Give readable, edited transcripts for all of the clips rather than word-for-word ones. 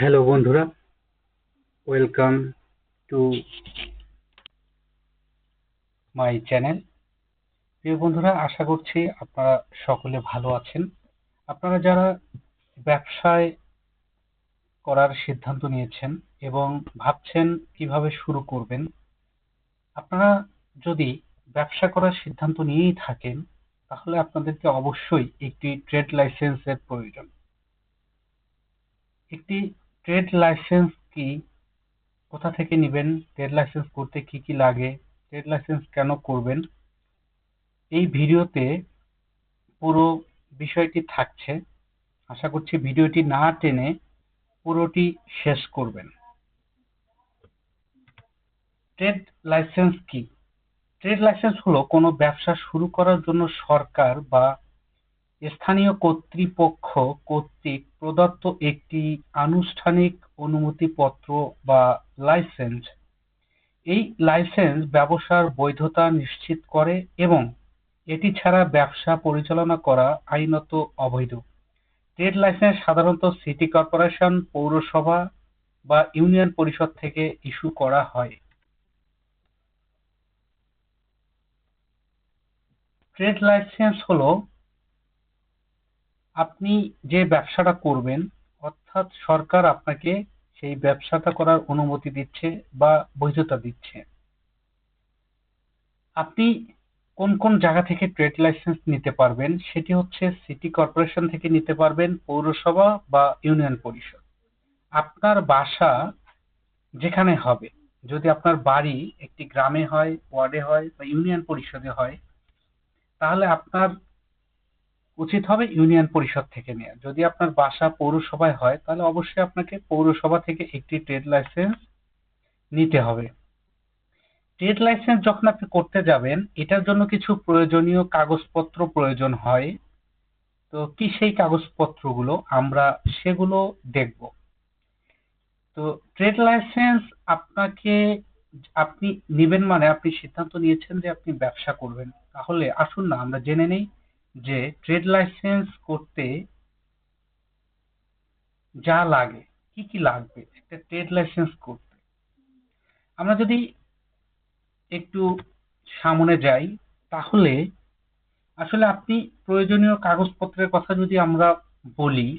Hello বন্ধুরা, welcome to my channel. প্রিয় বন্ধুরা, আশা করছি আপনারা সকলে ভালো আছেন। আপনারা যারা ব্যবসায় করার সিদ্ধান্ত নিয়েছেন এবং ভাবছেন কিভাবে শুরু করবেন, আপনারা যদি ব্যবসা করার সিদ্ধান্ত নিয়েই থাকেন, তাহলে আপনাদেরকে অবশ্যই একটি ট্রেড লাইসেন্সের প্রয়োজন। একটি ট্রেড লাইসেন্স কি, কোথা থেকে নেবেন, ট্রেড লাইসেন্স করতে কি কি লাগে, ট্রেড লাইসেন্স কেন করবেন, এই ভিডিওতে পুরো বিষয়টি থাকছে। আশা করছি ভিডিওটি না টেনে পুরোটি শেষ করবেন। ট্রেড লাইসেন্স কি? ট্রেড লাইসেন্স হলো কোনো ব্যবসা শুরু করার জন্য সরকার বা স্থানীয় কর্তৃপক্ষ কর্তৃক প্রদত্ত একটি আনুষ্ঠানিক অনুমতিপত্র বা লাইসেন্স। এই লাইসেন্স ব্যবসার বৈধতা নিশ্চিত করে এবং এটি ছাড়া ব্যবসা পরিচালনা করা আইনত অবৈধ। ট্রেড লাইসেন্স সাধারণত সিটি কর্পোরেশন, পৌরসভা বা ইউনিয়ন পরিষদ থেকে ইস্যু করা হয়। ট্রেড লাইসেন্স হলো আপনি যে ব্যবসাটা করবেন, অর্থাৎ সরকার আপনাকে সেই ব্যবসাটা করার অনুমতি দিচ্ছে বা বৈধতা দিচ্ছে। আপনি কোন কোন জায়গা থেকে ট্রেড লাইসেন্স নিতে পারবেন সেটি হচ্ছে সিটি কর্পোরেশন থেকে নিতে পারবেন, পৌরসভা বা ইউনিয়ন পরিষদ। আপনার বাসা যেখানে হবে, যদি আপনার বাড়ি একটি গ্রামে হয়, ওয়ার্ডে হয় বা ইউনিয়ন পরিষদে হয়, তাহলে আপনার উচিত হবে ইউনিয়ন পরিষদ থেকে নেওয়া। যদি আপনার বাসা পৌরসভায় হয়, তাহলে অবশ্যই আপনাকে পৌরসভা থেকে একটি ট্রেড লাইসেন্স নিতে হবে। ট্রেড লাইসেন্স যখন আপনি করতে যাবেন, এটার জন্য কিছু প্রয়োজনীয় কাগজপত্র প্রয়োজন হয়। তো কি সেই কাগজপত্রগুলো, আমরা সেগুলো দেখব। তো ট্রেড লাইসেন্স আপনাকে, আপনি নিবেন মানে আপনি সিদ্ধান্ত নিয়েছেন যে আপনি ব্যবসা করবেন। তাহলে আসুন না আমরা জেনে নেই যে ট্রেড লাইসেন্স করতে যা লাগে, কি কি লাগবে একটা ট্রেড লাইসেন্স করতে। আমরা যদি একটু সামনে যাই, তাহলে আসলে আপনি প্রয়োজনীয় কাগজপত্রের কথা যদি আমরা বলি,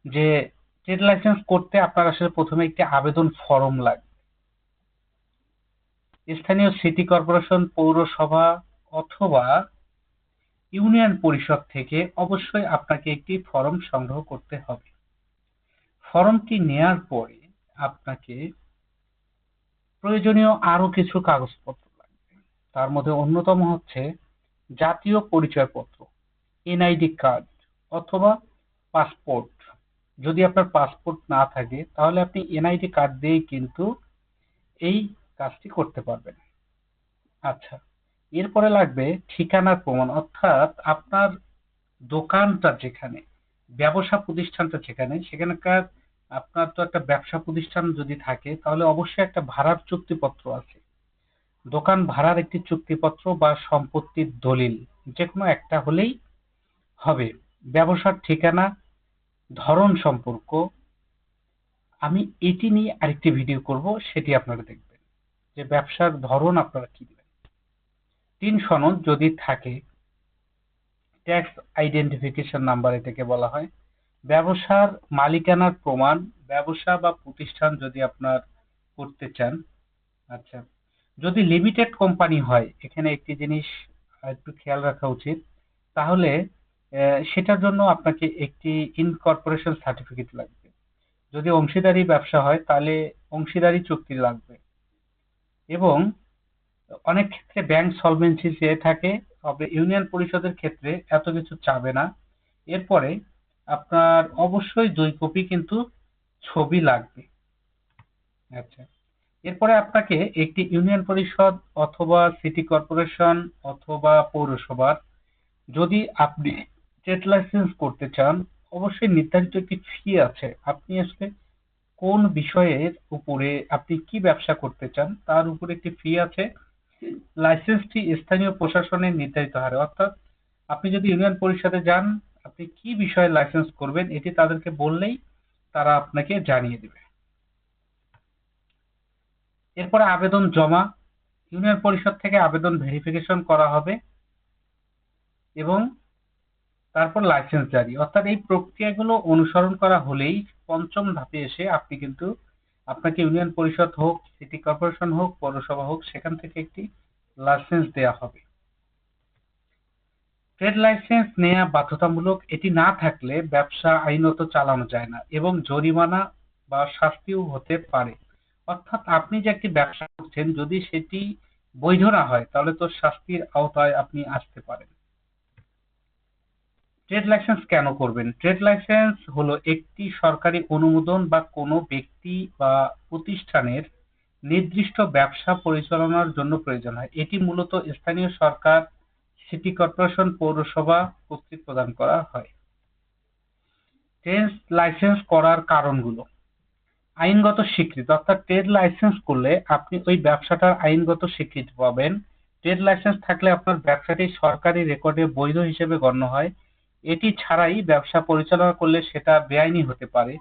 যে ট্রেড লাইসেন্স করতে আপনার আসলে প্রথমে একটি আবেদন ফরম লাগবে। স্থানীয় সিটি কর্পোরেশন, পৌরসভা অথবা ইউনিয়ন পরিষদ থেকে অবশ্যই আপনাকে একটি ফরম সংগ্রহ করতে হবে। ফরমটি নেয়ার পরে আপনাকে প্রয়োজনীয় আরো কিছু কাগজপত্র লাগবে। তার মধ্যে অন্যতম হচ্ছে জাতীয় পরিচয়পত্র, এনআইডি কার্ড অথবা পাসপোর্ট। যদি আপনার পাসপোর্ট না থাকে, তাহলে আপনি এনআইডি কার্ড দিয়েই কিন্তু এই কাজটি করতে পারবেন। আচ্ছা, এরপরে লাগবে ঠিকানার প্রমাণ, অর্থাৎ আপনার দোকানটা যেখানে, ব্যবসা প্রতিষ্ঠানটা যেখানে, সেখানকার আপনার তো একটা ব্যবসা প্রতিষ্ঠান যদি থাকে, তাহলে অবশ্যই একটা ভাড়ার চুক্তিপত্র আছে। দোকান ভাড়ার একটি চুক্তিপত্র বা সম্পত্তির দলিল, যে কোনো একটা হলেই হবে। ব্যবসার ঠিকানা, ধরন সম্পর্ক, আমি এটি নিয়ে আরেকটি ভিডিও করব, সেটি আপনারা দেখবেন যে ব্যবসার ধরন আপনারা কি দিবেন। তিন সনদ যদি থাকে, ট্যাক্স আইডেন্টিফিকেশন নাম্বার এটাকে বলা হয়। ব্যবসার মালিকানার প্রমাণ, ব্যবসা বা প্রতিষ্ঠান যদি আপনার করতে চান। আচ্ছা, যদি লিমিটেড কোম্পানি হয়, এখানে একটি জিনিস একটু খেয়াল রাখা উচিত। তাহলে সেটার জন্য আপনাকে একটি ইনকর্পোরেশন সার্টিফিকেট লাগবে। যদি অংশীদারি ব্যবসা হয়, তাহলে অংশীদারি চুক্তি লাগবে। এবং অনেক ক্ষেত্রে ব্যাংক সলভেন্সি চেয়ে থাকে, তবে ইউনিয়ন পরিষদের ক্ষেত্রে এত কিছু চাবে না। এরপরে আপনার অবশ্যই 2 কপি কিন্তু ছবি লাগবে। আচ্ছা, এরপরে আপনাকে একটি ইউনিয়ন পরিষদ অথবা সিটি কর্পোরেশন অথবা পৌরসভার, যদি আপনি ট্রেড লাইসেন্স করতে চান, অবশ্যই নির্ধারিত একটি ফি আছে। আপনি আসলে কোন বিষয়ের উপরে, আপনি কি ব্যবসা করতে চান তার উপরে একটি ফি আছে। লাইসেন্সটি স্থানীয় প্রশাসনের নির্ধারিত হারে, অর্থাৎ আপনি যদি ইউনিয়ন পরিষদে যান, আপনি কি বিষয়ে লাইসেন্স করবেন এটি তাদেরকে বললেই তারা আপনাকে জানিয়ে দেবে। এরপরে আবেদন জমা, ইউনিয়ন পরিষদ থেকে আবেদন ভেরিফিকেশন করা হবে এবং তারপর লাইসেন্স জারি। অর্থাৎ এই প্রক্রিয়াগুলো অনুসরণ করা হলেই পঞ্চম ধাপে এসে আপনি কিন্তু আপনাকে ইউনিয়ন পরিষদ হোক, সিটি কর্পোরেশন হোক, পৌরসভা হোক, সেখান থেকে একটি লাইসেন্স দেয়া হবে। ট্রেড লাইসেন্স নেওয়া বাধ্যতামূলক। এটি না থাকলে ব্যবসা আইনত চালানো যায় না এবং জরিমানা বা শাস্তিও হতে পারে। অর্থাৎ আপনি যে একটি ব্যবসা করছেন, যদি সেটি বৈধ না হয় তাহলে তো শাস্তির আওতায় আপনি আসতে পারেন। ট্রেড লাইসেন্স কেন করবেন? ট্রেড লাইসেন্স হলো একটি সরকারি অনুমোদন বা কোনো ব্যক্তি বা প্রতিষ্ঠানের নির্দিষ্ট ব্যবসা পরিচালনার জন্য প্রয়োজন হয়। এটি মূলত স্থানীয় সরকার, সিটি কর্পোরেশন, পৌরসভা কর্তৃক প্রদান করা হয়। ট্রেড লাইসেন্স করার কারণগুলো: আইনগত স্বীকৃতি, অর্থাৎ ট্রেড লাইসেন্স করলে আপনি ওই ব্যবসাটার আইনগত স্বীকৃতি পাবেন। ট্রেড লাইসেন্স থাকলে আপনার ব্যবসাটি সরকারি রেকর্ডে বৈধ হিসেবে গণ্য হয়। এটি ছাড়াই ব্যবসা পরিচালনা করলে সেটা বেআইনি হতে পারে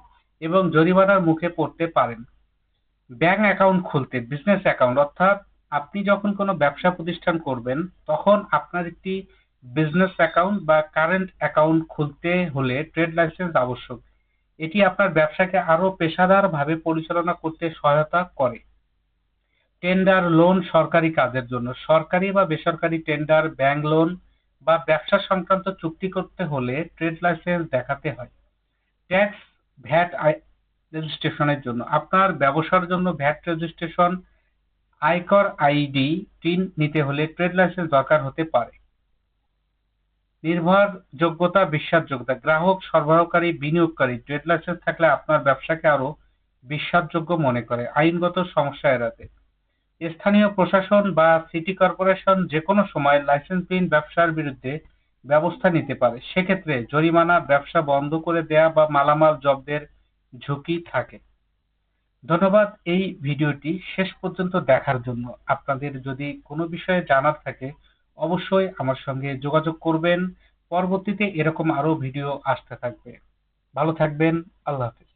এবং জরিমানার মুখে পড়তে পারেন। ব্যাংক অ্যাকাউন্ট খুলতে, বিজনেস অ্যাকাউন্ট, অর্থাৎ আপনি যখন কোনো ব্যবসা প্রতিষ্ঠান করবেন তখন আপনার একটি বিজনেস অ্যাকাউন্ট বা কারেন্ট অ্যাকাউন্ট খুলতে হলে ট্রেড লাইসেন্স আবশ্যক। এটি আপনার ব্যবসাকে আরো পেশাদারভাবে পরিচালনা করতে সহায়তা করে। টেন্ডার, লোন, সরকারি কাজের জন্য সরকারি বা বেসরকারি টেন্ডার, ব্যাংক লোন বা ব্যবসা সংক্রান্ত চুক্তি করতে হলে ট্রেড লাইসেন্স দেখাতে হয়। ট্যাক্স, ভ্যাট রেজিস্ট্রেশনের জন্য আপনার ব্যবসার জন্য ভ্যাট রেজিস্ট্রেশন, আয়কর আইডি, টিন নিতে হলে ট্রেড লাইসেন্স দরকার হতে পারে। নির্ভরযোগ্যতা, বিশ্বাসযোগ্যতা, গ্রাহক, সরবরাহকারী, বিনিয়োগকারী ট্রেড লাইসেন্স থাকলে আপনার ব্যবসাকে আরো বিশ্বাসযোগ্য মনে করে। আইনগত সমস্যা এড়াতে স্থানীয় প্রশাসন বা সিটি কর্পোরেশন যেকোনো সময় লাইসেন্সবিহীন ব্যবসার বিরুদ্ধে ব্যবস্থা নিতে পারে। সেক্ষেত্রে জরিমানা, ব্যবসা বন্ধ করে দেয়া বা মালামাল জব্দের ঝুঁকি থাকে। ধন্যবাদ এই ভিডিওটি শেষ পর্যন্ত দেখার জন্য। আপনাদের যদি কোনো বিষয়ে জানার থাকে অবশ্যই আমার সঙ্গে যোগাযোগ করবেন। পরবর্তীতে এরকম আরো ভিডিও আসতে থাকবে। ভালো থাকবেন। আল্লাহ হাফেজ।